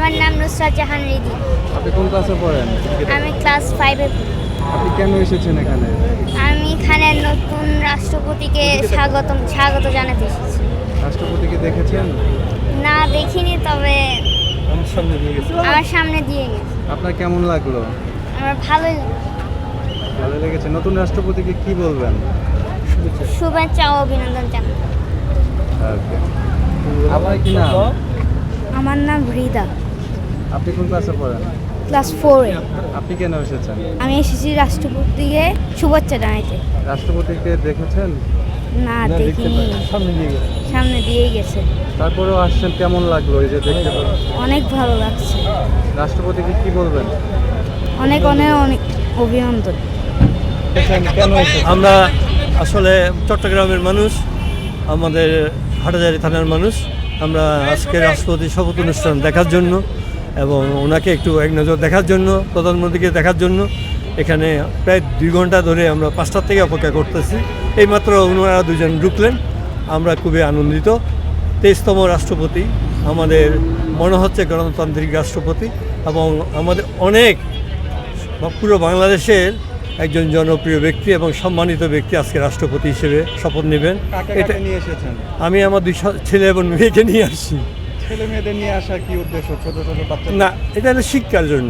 আমার নাম নুসরাত জাহান রিদি। আপনি কোন ক্লাসে পড়েন? আমি ক্লাস 5-এ পড়ি। আপনি কেন এসেছেন এখানে? আমি এখানে নতুন রাষ্ট্রপতিকে স্বাগত জানাতে এসেছি। রাষ্ট্রপতিকে দেখেছেন? না দেখিনি, তবে আমার সামনে দিয়ে গেছে। আপনার কেমন লাগলো? আমার ভালোই ভালো লেগেছে। নতুন রাষ্ট্রপতিকে কি বলবেন? শুভেচ্ছা ও অভিনন্দন জানাই। ওকে। আপনার কি নাম? আমার নাম রিদা, আপনি কোন ক্লাসে পড়েন? ক্লাস 4-এ। আপনি কেন এসেছেন? আমি এসেছি রাষ্ট্রপতিকে শুভেচ্ছা জানাইতে। রাষ্ট্রপতিকে দেখেছেন? না দেখিনি, সামনে দিয়েই গেছে। তারপরেও আসছেন, কেমন লাগলো এই যে দেখতে পেলেন? অনেক ভালো লাগছে। রাষ্ট্রপতিকে কি বলবেন? অনেক অনেক অনেক অভিনন্দন। কেন এসেছেন? আমরা আসলে চট্টগ্রামের মানুষ, আমাদের হাটাজারি থানার মানুষ। আমরা আজকে রাষ্ট্রপতির শপথ অনুষ্ঠান দেখার জন্য এবং ওনাকে একটু এক নজর দেখার জন্য, প্রধানমন্ত্রীকে দেখার জন্য এখানে প্রায় 2 ঘন্টা ধরে আমরা 5টার থেকে অপেক্ষা করতেছি। এইমাত্র ওনারা দুজন ঢুকলেন, আমরা খুবই আনন্দিত। 23তম রাষ্ট্রপতি, আমাদের মনে হচ্ছে গণতান্ত্রিক রাষ্ট্রপতি এবং আমাদের অনেক পুরো বাংলাদেশের একজন জনপ্রিয় ব্যক্তি এবং সম্মানিত ব্যক্তি আজকে রাষ্ট্রপতি হিসেবে শপথ নেবেন। এটা নিয়ে এসেছেন? আমি আমার 2 ছেলে এবং মেয়েকে নিয়ে আসছি। ছেলে মেয়েদের নিয়ে আসার কি উদ্দেশ্য? ছোট ছোট বাচ্চা? না, এটা হলো শিক্ষার জন্য,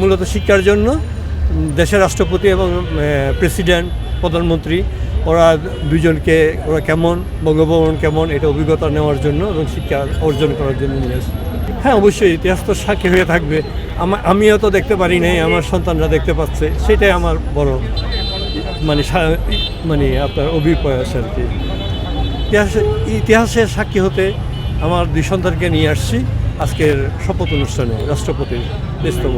মূলত শিক্ষার জন্য। দেশের রাষ্ট্রপতি এবং প্রেসিডেন্ট, প্রধানমন্ত্রী, ওরা দুজনকে ওরা কেমন, বঙ্গভবন কেমন, এটা অভিজ্ঞতা নেওয়ার জন্য এবং শিক্ষা অর্জন করার জন্য নিয়ে আসছি। হ্যাঁ, অবশ্যই ইতিহাস তো সাক্ষী হয়ে থাকবে। আমিও তো দেখতে পারি নাই, আমার সন্তানরা দেখতে পাচ্ছে, সেটাই আমার বড় মানে আপনার অভিপ্রায় আর কি। ইতিহাসের সাক্ষী হতে আমার 2 সন্তানকে নিয়ে আসছি আজকের শপথ অনুষ্ঠানে রাষ্ট্রপতির 23তম।